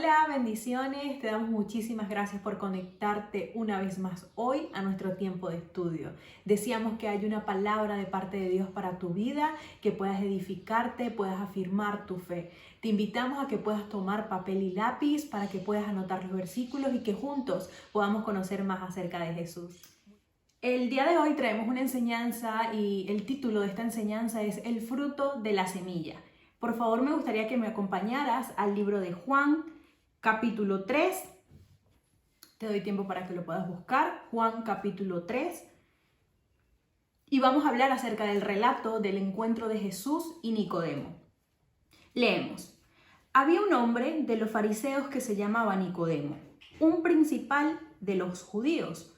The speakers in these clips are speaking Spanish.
Hola, bendiciones. Te damos muchísimas gracias por conectarte una vez más hoy a nuestro tiempo de estudio. Deseamos que haya una palabra de parte de Dios para tu vida, que puedas edificarte, puedas afirmar tu fe. Te invitamos a que puedas tomar papel y lápiz para que puedas anotar los versículos y que juntos podamos conocer más acerca de Jesús. El día de hoy traemos una enseñanza y el título de esta enseñanza es El fruto de la semilla. Por favor, me gustaría que me acompañaras al libro de Juan, capítulo 3. Te doy tiempo para que lo puedas buscar. Juan, capítulo 3. Y vamos a hablar acerca del relato del encuentro de Jesús y Nicodemo. Leemos. Había un hombre de los fariseos que se llamaba Nicodemo, un principal de los judíos.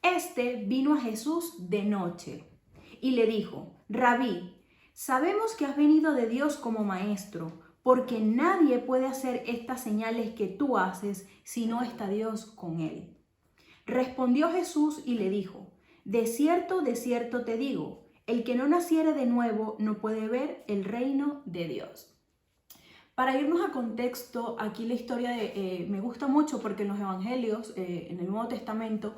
Este vino a Jesús de noche y le dijo: Rabí, sabemos que has venido de Dios como maestro, porque nadie puede hacer estas señales que tú haces si no está Dios con él. Respondió Jesús y le dijo: de cierto te digo, el que no naciere de nuevo no puede ver el reino de Dios. Para irnos a contexto, aquí la historia me gusta mucho porque en los evangelios, en el Nuevo Testamento,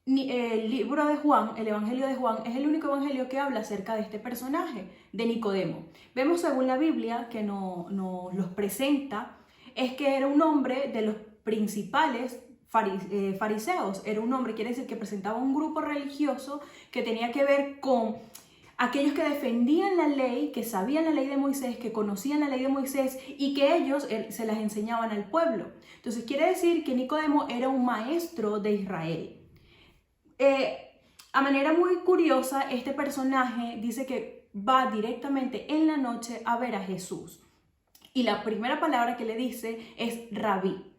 el libro de Juan, el Evangelio de Juan, es el único evangelio que habla acerca de este personaje, de Nicodemo. Vemos según la Biblia que nos los presenta, es que era un hombre de los principales fariseos. Era un hombre, quiere decir que presentaba un grupo religioso que tenía que ver con aquellos que defendían la ley, que sabían la ley de Moisés, que conocían la ley de Moisés y que ellos se las enseñaban al pueblo. Entonces quiere decir que Nicodemo era un maestro de Israel. A manera muy curiosa, este personaje dice que va directamente en la noche a ver a Jesús. Y la primera palabra que le dice es rabí.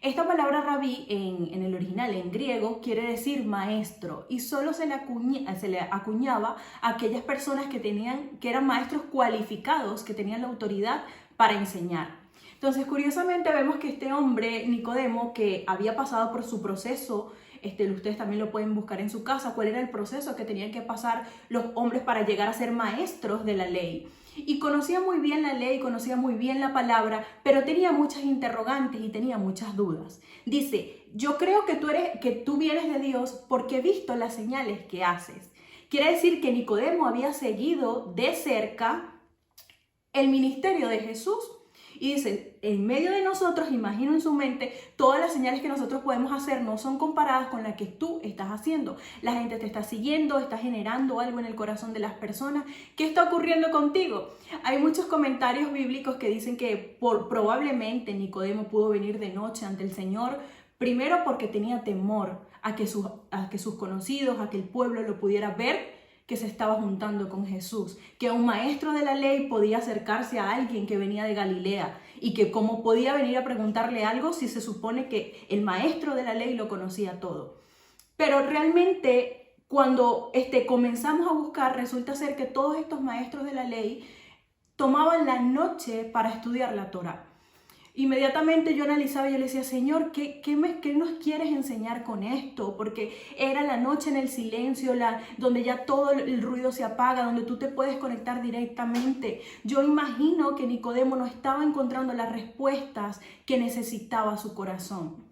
Esta palabra rabí en el original, en griego, quiere decir maestro y solo se le acuñaba a aquellas personas que eran maestros cualificados, que tenían la autoridad para enseñar. Entonces, curiosamente vemos que este hombre, Nicodemo, que había pasado por su proceso, ustedes también lo pueden buscar en su casa, cuál era el proceso que tenían que pasar los hombres para llegar a ser maestros de la ley. Y conocía muy bien la ley, conocía muy bien la palabra, pero tenía muchas interrogantes y tenía muchas dudas. Dice: yo creo que tú vienes de Dios porque he visto las señales que haces. Quiere decir que Nicodemo había seguido de cerca el ministerio de Jesús. Y dice, en medio de nosotros, imagino en su mente, todas las señales que nosotros podemos hacer no son comparadas con las que tú estás haciendo. La gente te está siguiendo, está generando algo en el corazón de las personas. ¿Qué está ocurriendo contigo? Hay muchos comentarios bíblicos que dicen que probablemente Nicodemo pudo venir de noche ante el Señor, primero porque tenía temor a que sus conocidos, a que el pueblo lo pudiera ver, que se estaba juntando con Jesús, que un maestro de la ley podía acercarse a alguien que venía de Galilea y que cómo podía venir a preguntarle algo si se supone que el maestro de la ley lo conocía todo. Pero realmente cuando comenzamos a buscar, resulta ser que todos estos maestros de la ley tomaban la noche para estudiar la Torá. Inmediatamente yo analizaba y yo le decía: Señor, ¿qué nos quieres enseñar con esto? Porque era la noche en el silencio, donde ya todo el ruido se apaga, donde tú te puedes conectar directamente. Yo imagino que Nicodemo no estaba encontrando las respuestas que necesitaba su corazón.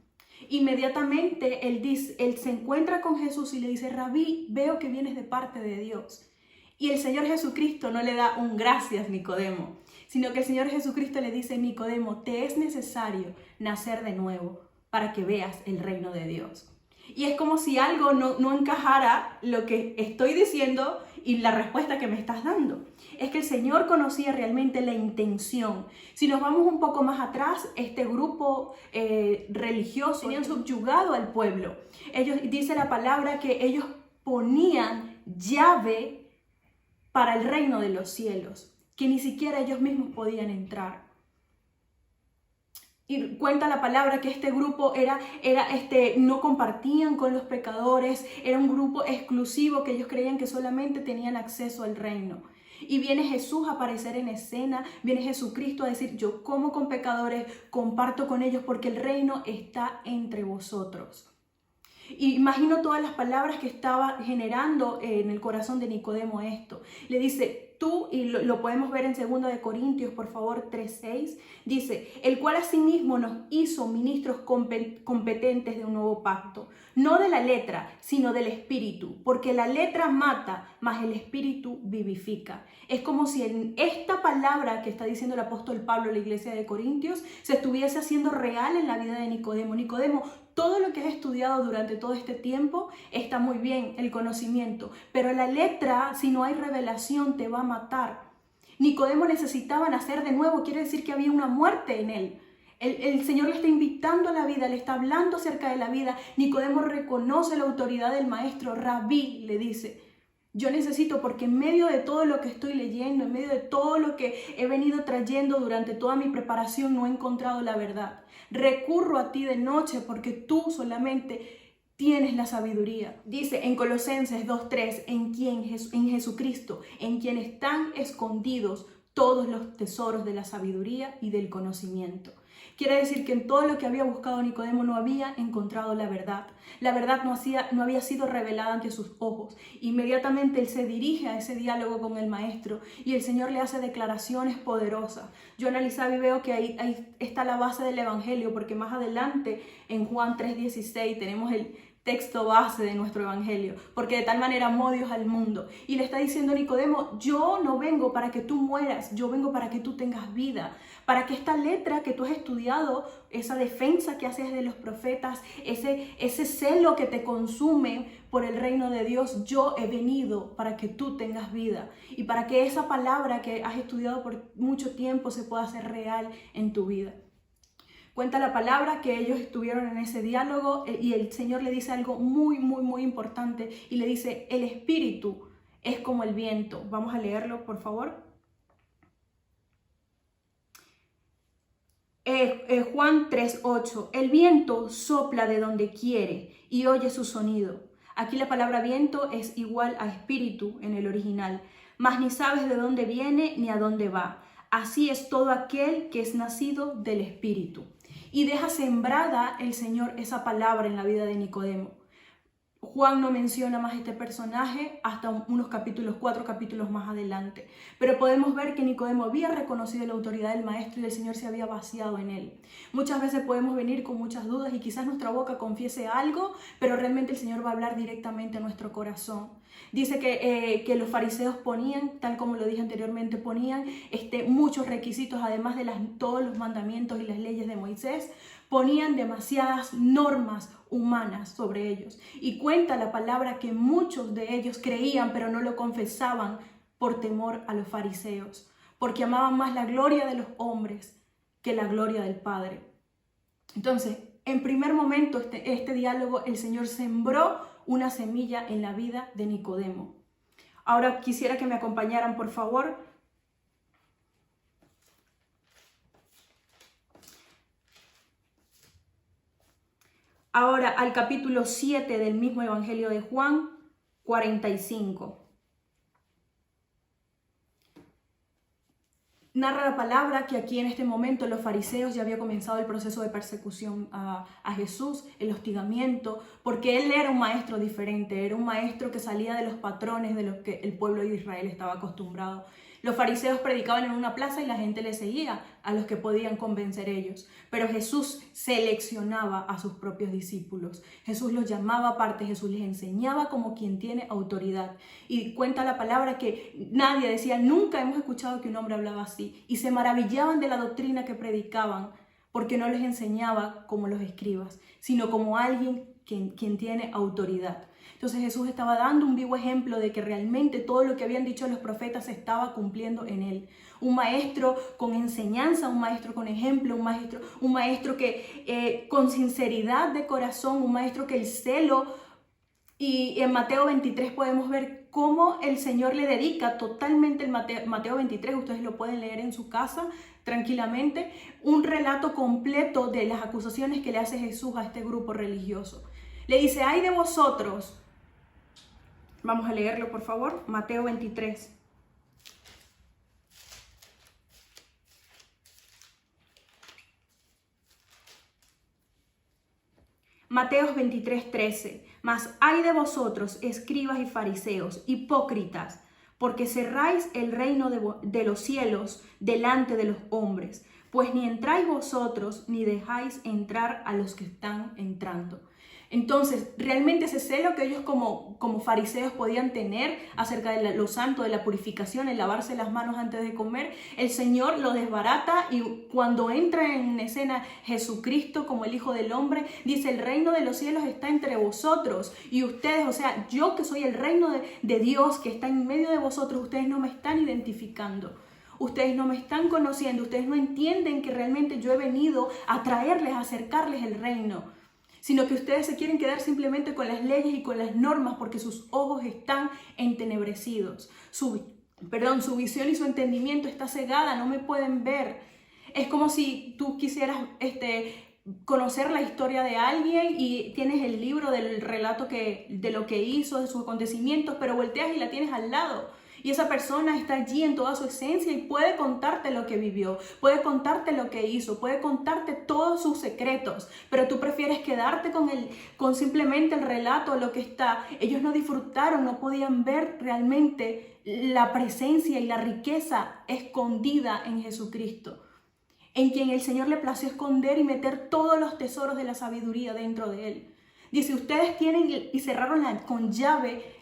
Inmediatamente él se encuentra con Jesús y le dice: Rabí, veo que vienes de parte de Dios. Y el Señor Jesucristo no le da un gracias, Nicodemo, sino que el Señor Jesucristo le dice: Nicodemo, te es necesario nacer de nuevo para que veas el reino de Dios. Y es como si algo no encajara lo que estoy diciendo y la respuesta que me estás dando. Es que el Señor conocía realmente la intención. Si nos vamos un poco más atrás, este grupo religioso tenían subyugado al pueblo. Dice la palabra que ellos ponían llave para el reino de los cielos, que ni siquiera ellos mismos podían entrar. Y cuenta la palabra que este grupo no compartían con los pecadores, era un grupo exclusivo que ellos creían que solamente tenían acceso al reino. Y viene Jesús a aparecer en escena, viene Jesucristo a decir: yo como con pecadores, comparto con ellos porque el reino está entre vosotros. Y imagino todas las palabras que estaba generando en el corazón de Nicodemo esto. Le dice: tú, y lo podemos ver en 2 Corintios, por favor, 3:6, dice, el cual asimismo nos hizo ministros competentes de un nuevo pacto, no de la letra, sino del espíritu, porque la letra mata, mas el espíritu vivifica. Es como si en esta palabra que está diciendo el apóstol Pablo a la iglesia de Corintios se estuviese haciendo real en la vida de Nicodemo. Nicodemo, todo lo que has estudiado durante todo este tiempo está muy bien, el conocimiento, pero la letra, si no hay revelación, te va a matar. Nicodemo necesitaba nacer de nuevo, quiere decir que había una muerte en él. El Señor le está invitando a la vida, le está hablando acerca de la vida. Nicodemo reconoce la autoridad del maestro. Rabí le dice, yo necesito, porque en medio de todo lo que estoy leyendo, en medio de todo lo que he venido trayendo durante toda mi preparación, no he encontrado la verdad. Recurro a ti de noche porque tú solamente tienes la sabiduría. Dice en Colosenses 2:3, en Jesucristo, en quien están escondidos todos los tesoros de la sabiduría y del conocimiento. Quiere decir que en todo lo que había buscado Nicodemo no había encontrado la verdad. La verdad no había sido revelada ante sus ojos. Inmediatamente él se dirige a ese diálogo con el maestro y el Señor le hace declaraciones poderosas. Yo analizaba y veo que ahí está la base del evangelio, porque más adelante en Juan 3:16 tenemos el texto base de nuestro evangelio, porque de tal manera amó Dios al mundo. Y le está diciendo a Nicodemo, yo no vengo para que tú mueras, yo vengo para que tú tengas vida, para que esta letra que tú has estudiado, esa defensa que haces de los profetas, ese celo que te consume por el reino de Dios, yo he venido para que tú tengas vida y para que esa palabra que has estudiado por mucho tiempo se pueda hacer real en tu vida. Cuenta la palabra que ellos estuvieron en ese diálogo y el Señor le dice algo muy, muy, muy importante y le dice, el espíritu es como el viento. Vamos a leerlo, por favor. Juan 3:8, el viento sopla de donde quiere y oye su sonido. Aquí la palabra viento es igual a espíritu en el original, mas ni sabes de dónde viene ni a dónde va. Así es todo aquel que es nacido del espíritu. Y deja sembrada el Señor esa palabra en la vida de Nicodemo. Juan no menciona más este personaje hasta unos 4 capítulos más adelante. Pero podemos ver que Nicodemo había reconocido la autoridad del maestro y el Señor se había vaciado en él. Muchas veces podemos venir con muchas dudas y quizás nuestra boca confiese algo, pero realmente el Señor va a hablar directamente a nuestro corazón. Dice que los fariseos ponían, tal como lo dije anteriormente, ponían muchos requisitos, además de todos los mandamientos y las leyes de Moisés, ponían demasiadas normas humanas sobre ellos. Y cuenta la palabra que muchos de ellos creían, pero no lo confesaban por temor a los fariseos, porque amaban más la gloria de los hombres que la gloria del Padre. Entonces, en primer momento, este diálogo, el Señor sembró una semilla en la vida de Nicodemo. Ahora quisiera que me acompañaran, por favor. Ahora al capítulo 7 del mismo Evangelio de Juan, 45. Narra la palabra que aquí en este momento los fariseos ya había comenzado el proceso de persecución a Jesús, el hostigamiento, porque él era un maestro diferente, era un maestro que salía de los patrones de los que el pueblo de Israel estaba acostumbrado. Los fariseos predicaban en una plaza y la gente le seguía a los que podían convencer ellos. Pero Jesús seleccionaba a sus propios discípulos. Jesús los llamaba aparte, Jesús les enseñaba como quien tiene autoridad. Y cuenta la palabra que nadie decía, nunca hemos escuchado que un hombre hablaba así. Y se maravillaban de la doctrina que predicaban, porque no les enseñaba como los escribas, sino como alguien quien tiene autoridad. Entonces Jesús estaba dando un vivo ejemplo de que realmente todo lo que habían dicho los profetas se estaba cumpliendo en él. Un maestro con enseñanza, un maestro con ejemplo, un maestro que con sinceridad de corazón, un maestro que el celo. Y en Mateo 23 podemos ver cómo el Señor le dedica totalmente el Mateo 23, ustedes lo pueden leer en su casa tranquilamente, un relato completo de las acusaciones que le hace Jesús a este grupo religioso. Le dice, ay de vosotros. Vamos a leerlo, por favor. Mateo 23. Mateo 23:13. Mas ay de vosotros, escribas y fariseos, hipócritas, porque cerráis el reino de los cielos delante de los hombres, pues ni entráis vosotros, ni dejáis entrar a los que están entrando. Entonces, realmente ese celo que ellos como fariseos podían tener acerca de lo santo, de la purificación, el lavarse las manos antes de comer, el Señor lo desbarata, y cuando entra en escena Jesucristo como el Hijo del Hombre, dice: el reino de los cielos está entre vosotros y ustedes, o sea, yo que soy el reino de Dios que está en medio de vosotros, ustedes no me están identificando. Ustedes no me están conociendo, ustedes no entienden que realmente yo he venido a traerles, a acercarles el reino, sino que ustedes se quieren quedar simplemente con las leyes y con las normas porque sus ojos están entenebrecidos. Su visión y su entendimiento está cegada, no me pueden ver. Es como si tú quisieras conocer la historia de alguien y tienes el libro del relato de lo que hizo, de sus acontecimientos, pero volteas y la tienes al lado. Y esa persona está allí en toda su esencia y puede contarte lo que vivió, puede contarte lo que hizo, puede contarte todos sus secretos, pero tú prefieres quedarte con simplemente el relato, lo que está. Ellos no disfrutaron, no podían ver realmente la presencia y la riqueza escondida en Jesucristo, en quien el Señor le plació esconder y meter todos los tesoros de la sabiduría dentro de él. Dice: ustedes tienen y cerraron con llave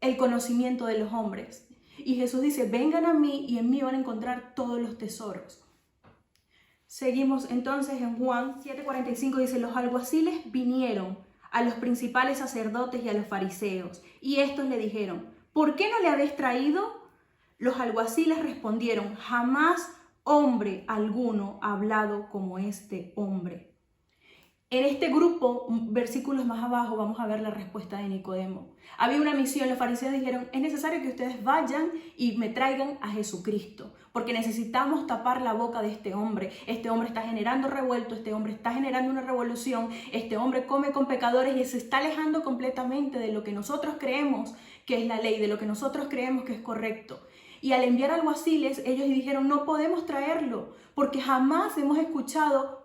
el conocimiento de los hombres. Y Jesús dice: vengan a mí y en mí van a encontrar todos los tesoros. Seguimos entonces en Juan 7:45, dice: los alguaciles vinieron a los principales sacerdotes y a los fariseos, y estos le dijeron: ¿por qué no le habéis traído? Los alguaciles respondieron: jamás hombre alguno ha hablado como este hombre. En este grupo, versículos más abajo, vamos a ver la respuesta de Nicodemo. Había una misión, los fariseos dijeron: es necesario que ustedes vayan y me traigan a Jesucristo, porque necesitamos tapar la boca de este hombre. Este hombre está generando revuelto, este hombre está generando una revolución, este hombre come con pecadores y se está alejando completamente de lo que nosotros creemos que es la ley, de lo que nosotros creemos que es correcto. Y al enviar alguaciles, ellos dijeron: no podemos traerlo, porque jamás hemos escuchado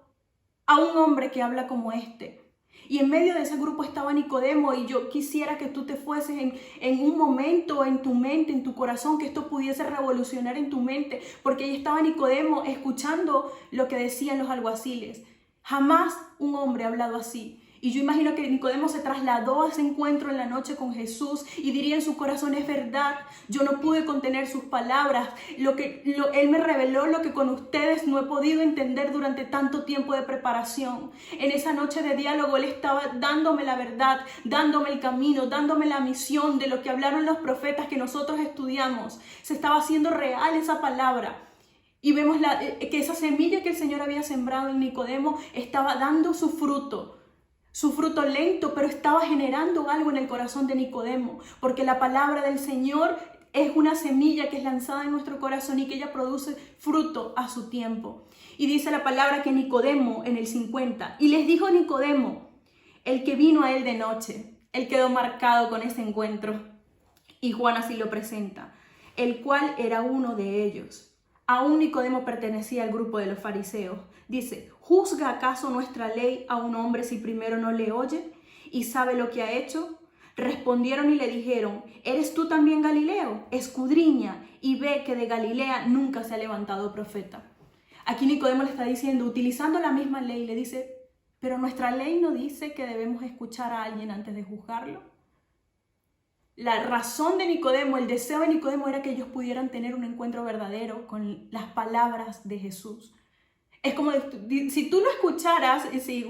a un hombre que habla como este. Y en medio de ese grupo estaba Nicodemo, y yo quisiera que tú te fueses en un momento en tu mente, en tu corazón, que esto pudiese revolucionar en tu mente, porque ahí estaba Nicodemo escuchando lo que decían los alguaciles. Jamás un hombre ha hablado así. Y yo imagino que Nicodemo se trasladó a ese encuentro en la noche con Jesús y diría en su corazón: es verdad, yo no pude contener sus palabras. Él me reveló lo que con ustedes no he podido entender durante tanto tiempo de preparación. En esa noche de diálogo Él estaba dándome la verdad, dándome el camino, dándome la misión de lo que hablaron los profetas que nosotros estudiamos. Se estaba haciendo real esa palabra. Y vemos que esa semilla que el Señor había sembrado en Nicodemo estaba dando su fruto lento, pero estaba generando algo en el corazón de Nicodemo, porque la palabra del Señor es una semilla que es lanzada en nuestro corazón y que ella produce fruto a su tiempo. Y dice la palabra que Nicodemo en el 50, y les dijo Nicodemo, el que vino a él de noche, él quedó marcado con ese encuentro, y Juan así lo presenta, el cual era uno de ellos. Aún Nicodemo pertenecía al grupo de los fariseos. Dice: ¿juzga acaso nuestra ley a un hombre si primero no le oye y sabe lo que ha hecho? Respondieron y le dijeron: ¿eres tú también Galileo? Escudriña y ve que de Galilea nunca se ha levantado profeta. Aquí Nicodemo le está diciendo, utilizando la misma ley, le dice: ¿pero nuestra ley no dice que debemos escuchar a alguien antes de juzgarlo? La razón de Nicodemo, el deseo de Nicodemo era que ellos pudieran tener un encuentro verdadero con las palabras de Jesús. Es como si tú no escucharas, si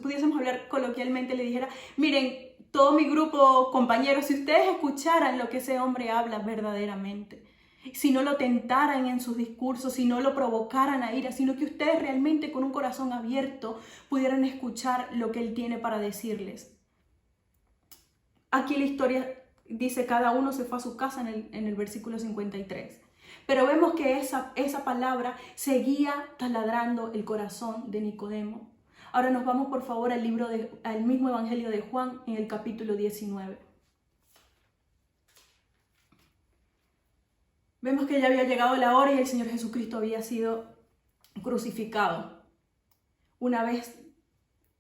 pudiésemos hablar coloquialmente, le dijera: miren, todo mi grupo, compañeros, si ustedes escucharan lo que ese hombre habla verdaderamente, si no lo tentaran en sus discursos, si no lo provocaran a ira, sino que ustedes realmente con un corazón abierto pudieran escuchar lo que él tiene para decirles. Aquí la historia dice: cada uno se fue a su casa en el versículo 53. Pero vemos que esa palabra seguía taladrando el corazón de Nicodemo. Ahora nos vamos por favor al mismo Evangelio de Juan en el capítulo 19. Vemos que ya había llegado la hora y el Señor Jesucristo había sido crucificado. Una vez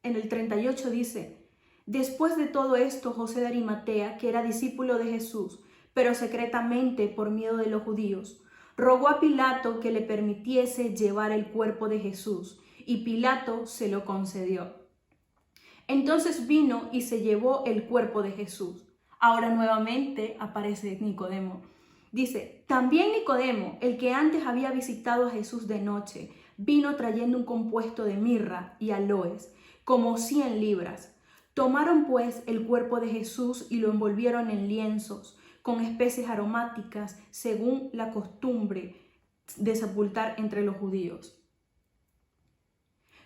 en el 38 dice: después de todo esto, José de Arimatea, que era discípulo de Jesús, pero secretamente por miedo de los judíos. Rogó a Pilato que le permitiese llevar el cuerpo de Jesús, y Pilato se lo concedió. Entonces vino y se llevó el cuerpo de Jesús. Ahora nuevamente aparece Nicodemo. Dice, también Nicodemo, el que antes había visitado a Jesús de noche, vino trayendo un compuesto de mirra y aloes, como 100 libras. Tomaron pues el cuerpo de Jesús y lo envolvieron en lienzos, con especies aromáticas, según la costumbre de sepultar entre los judíos.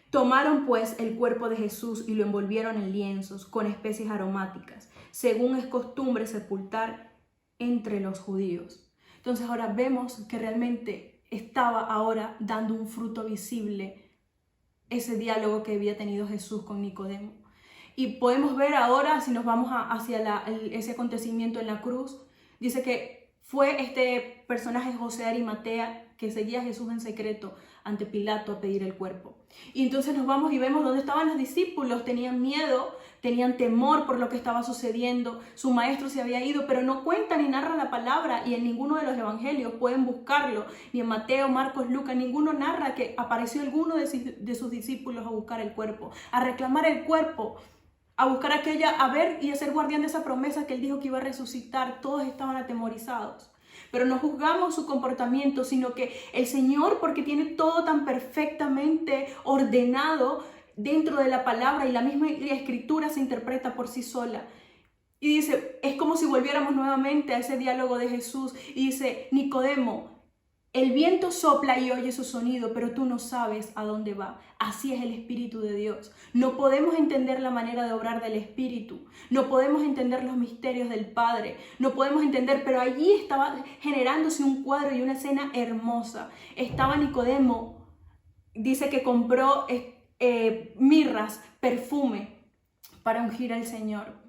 Tomaron pues el cuerpo de Jesús y lo envolvieron en lienzos, con especies aromáticas, según es costumbre sepultar entre los judíos. Entonces ahora vemos que realmente estaba ahora dando un fruto visible ese diálogo que había tenido Jesús con Nicodemo. Y podemos ver ahora, si nos vamos hacia ese acontecimiento en la cruz, dice que fue este personaje José de Arimatea que seguía a Jesús en secreto ante Pilato a pedir el cuerpo. Y entonces nos vamos y vemos dónde estaban los discípulos. Tenían miedo, tenían temor por lo que estaba sucediendo. Su maestro se había ido, pero no cuenta ni narra la palabra, y en ninguno de los evangelios pueden buscarlo, ni en Mateo, Marcos, Lucas, ninguno narra que apareció alguno de sus discípulos a buscar el cuerpo, a reclamar el cuerpo, a buscar a ver y a ser guardián de esa promesa que él dijo que iba a resucitar. Todos estaban atemorizados. Pero no juzgamos su comportamiento, sino que el Señor, porque tiene todo tan perfectamente ordenado dentro de la palabra, y la misma escritura se interpreta por sí sola. Y dice, es como si volviéramos nuevamente a ese diálogo de Jesús, y dice, Nicodemo, el viento sopla y oye su sonido, pero tú no sabes a dónde va. Así es el Espíritu de Dios. No podemos entender la manera de obrar del Espíritu. No podemos entender los misterios del Padre. No podemos entender, pero allí estaba generándose un cuadro y una escena hermosa. Estaba Nicodemo, dice que compró mirras, perfume, para ungir al Señor.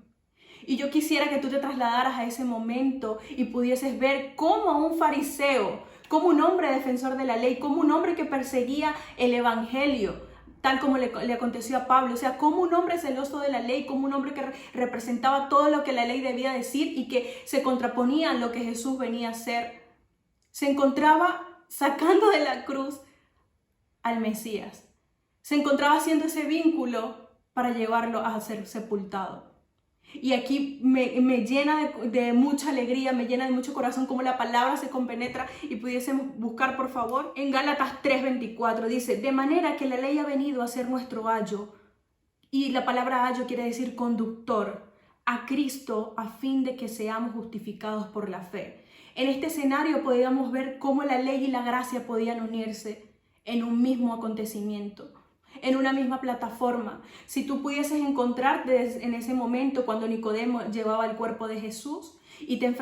Y yo quisiera que tú te trasladaras a ese momento y pudieses ver cómo un fariseo, como un hombre defensor de la ley, como un hombre que perseguía el evangelio, tal como le aconteció a Pablo, o sea, como un hombre celoso de la ley, como un hombre que representaba todo lo que la ley debía decir y que se contraponía a lo que Jesús venía a hacer, se encontraba sacando de la cruz al Mesías, se encontraba haciendo ese vínculo para llevarlo a ser sepultado. Y aquí me llena de mucha alegría, me llena de mucho corazón como la palabra se compenetra, y pudiésemos buscar por favor en Gálatas 3:24, dice, de manera que la ley ha venido a ser nuestro ayo, y la palabra ayo quiere decir conductor, a Cristo a fin de que seamos justificados por la fe. En este escenario podíamos ver cómo la ley y la gracia podían unirse en un mismo acontecimiento, en una misma plataforma. Si tú pudieses encontrarte en ese momento cuando Nicodemo llevaba el cuerpo de Jesús y te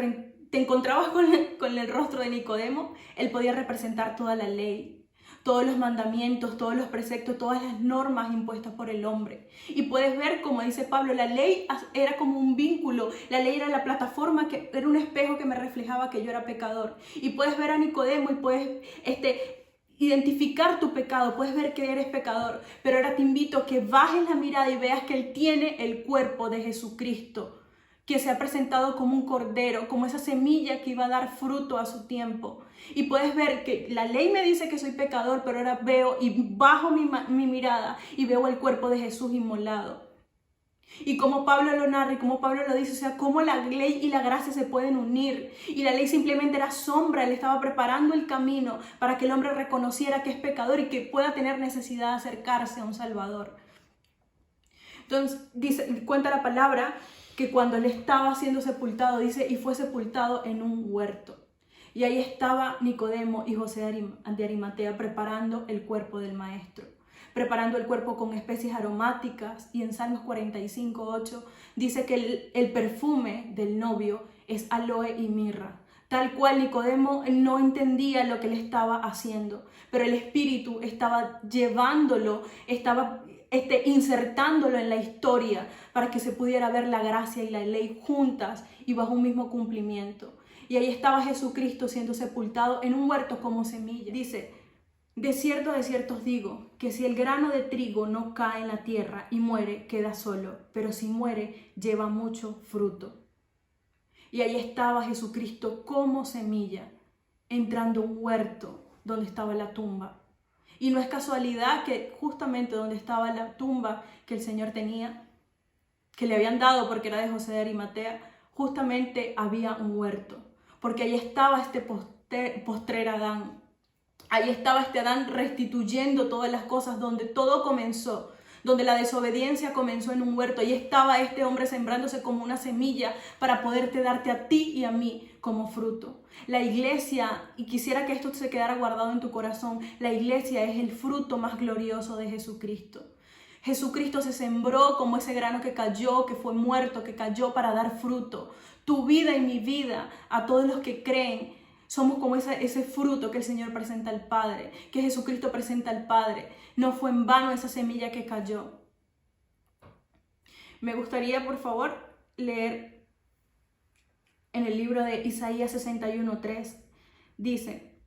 encontrabas con el rostro de Nicodemo, él podía representar toda la ley, todos los mandamientos, todos los preceptos, todas las normas impuestas por el hombre. Y puedes ver, como dice Pablo, la ley era como un vínculo, la ley era la plataforma, que era un espejo que me reflejaba que yo era pecador. Y puedes ver a Nicodemo y puedes identificar tu pecado, puedes ver que eres pecador, pero ahora te invito a que bajes la mirada y veas que él tiene el cuerpo de Jesucristo, que se ha presentado como un cordero, como esa semilla que iba a dar fruto a su tiempo. Y puedes ver que la ley me dice que soy pecador, pero ahora veo y bajo mi mirada y veo el cuerpo de Jesús inmolado. Y como Pablo lo narra y como Pablo lo dice, o sea, cómo la ley y la gracia se pueden unir. Y la ley simplemente era sombra, él estaba preparando el camino para que el hombre reconociera que es pecador y que pueda tener necesidad de acercarse a un Salvador. Entonces, cuenta la palabra que cuando él estaba siendo sepultado, dice, y fue sepultado en un huerto. Y ahí estaba Nicodemo y José de Arimatea preparando el cuerpo del maestro, preparando el cuerpo con especies aromáticas. Y en Salmos 45:8 dice que el perfume del novio es aloe y mirra. Tal cual Nicodemo no entendía lo que él estaba haciendo, pero el Espíritu estaba llevándolo, estaba insertándolo en la historia para que se pudiera ver la gracia y la ley juntas y bajo un mismo cumplimiento. Y ahí estaba Jesucristo siendo sepultado en un huerto como semilla. Dice, de cierto os digo, que si el grano de trigo no cae en la tierra y muere, queda solo, pero si muere, lleva mucho fruto. Y ahí estaba Jesucristo como semilla, entrando a un huerto donde estaba la tumba. Y no es casualidad que justamente donde estaba la tumba que el Señor tenía, que le habían dado porque era de José de Arimatea, justamente había un huerto. Porque ahí estaba este postrer Adán. Ahí estaba este Adán restituyendo todas las cosas donde todo comenzó, donde la desobediencia comenzó en un huerto. Ahí estaba este hombre sembrándose como una semilla para poderte darte a ti y a mí como fruto. La iglesia, y quisiera que esto se quedara guardado en tu corazón, la iglesia es el fruto más glorioso de Jesucristo. Jesucristo se sembró como ese grano que cayó, que fue muerto, que cayó para dar fruto. Tu vida y mi vida, a todos los que creen, somos como ese fruto que el Señor presenta al Padre, que Jesucristo presenta al Padre. No fue en vano esa semilla que cayó. Me gustaría, por favor, leer en el libro de Isaías 61:3. Dice: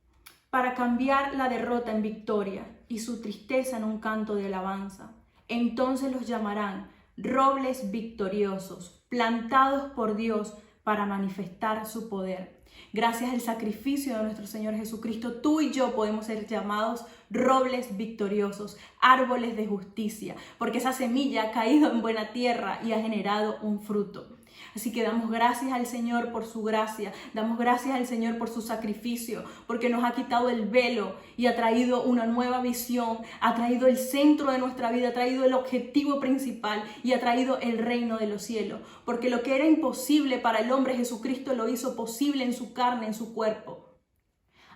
para cambiar la derrota en victoria y su tristeza en un canto de alabanza. Entonces los llamarán robles victoriosos, plantados por Dios para manifestar su poder. Gracias al sacrificio de nuestro Señor Jesucristo, tú y yo podemos ser llamados robles victoriosos, árboles de justicia, porque esa semilla ha caído en buena tierra y ha generado un fruto. Así que damos gracias al Señor por su gracia, damos gracias al Señor por su sacrificio, porque nos ha quitado el velo y ha traído una nueva visión, ha traído el centro de nuestra vida, ha traído el objetivo principal y ha traído el reino de los cielos. Porque lo que era imposible para el hombre, Jesucristo lo hizo posible en su carne, en su cuerpo.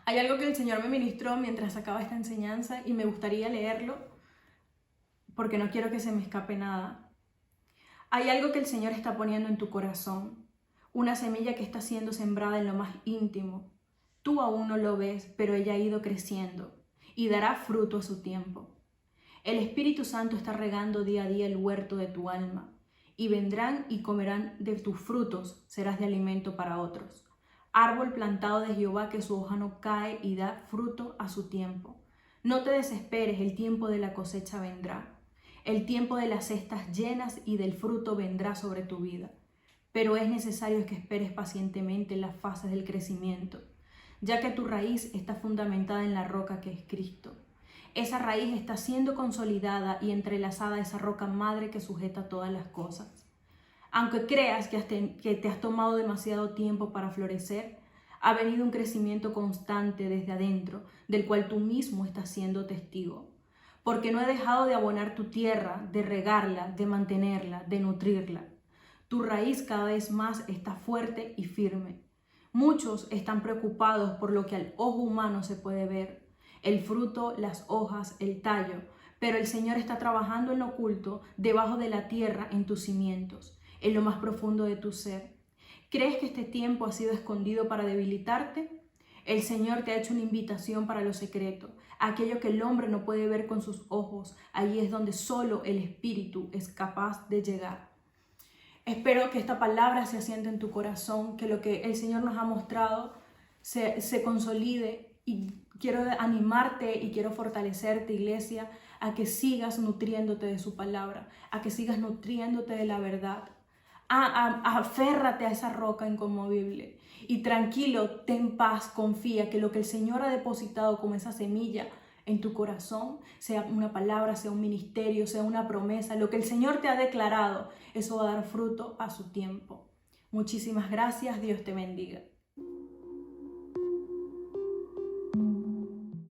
Hay algo que el Señor me ministró mientras sacaba esta enseñanza y me gustaría leerlo porque no quiero que se me escape nada. Hay algo que el Señor está poniendo en tu corazón, una semilla que está siendo sembrada en lo más íntimo. Tú aún no lo ves, pero ella ha ido creciendo y dará fruto a su tiempo. El Espíritu Santo está regando día a día el huerto de tu alma, y vendrán y comerán de tus frutos, serás de alimento para otros. Árbol plantado de Jehová que su hoja no cae y da fruto a su tiempo. No te desesperes, el tiempo de la cosecha vendrá. El tiempo de las cestas llenas y del fruto vendrá sobre tu vida. Pero es necesario que esperes pacientemente las fases del crecimiento, ya que tu raíz está fundamentada en la roca que es Cristo. Esa raíz está siendo consolidada y entrelazada a esa roca madre que sujeta todas las cosas. Aunque creas que te has tomado demasiado tiempo para florecer, ha venido un crecimiento constante desde adentro, del cual tú mismo estás siendo testigo. Porque no he dejado de abonar tu tierra, de regarla, de mantenerla, de nutrirla. Tu raíz cada vez más está fuerte y firme. Muchos están preocupados por lo que al ojo humano se puede ver, el fruto, las hojas, el tallo, pero el Señor está trabajando en lo oculto, debajo de la tierra, en tus cimientos, en lo más profundo de tu ser. ¿Crees que este tiempo ha sido escondido para debilitarte? El Señor te ha hecho una invitación para lo secreto, aquello que el hombre no puede ver con sus ojos. Allí es donde solo el Espíritu es capaz de llegar. Espero que esta palabra se asiente en tu corazón, que lo que el Señor nos ha mostrado se consolide, y quiero animarte y quiero fortalecerte, iglesia, a que sigas nutriéndote de su palabra, a que sigas nutriéndote de la verdad. Aférrate a esa roca inconmovible y tranquilo, ten paz, confía que lo que el Señor ha depositado como esa semilla en tu corazón, sea una palabra, sea un ministerio, sea una promesa, lo que el Señor te ha declarado, eso va a dar fruto a su tiempo. Muchísimas gracias, Dios te bendiga.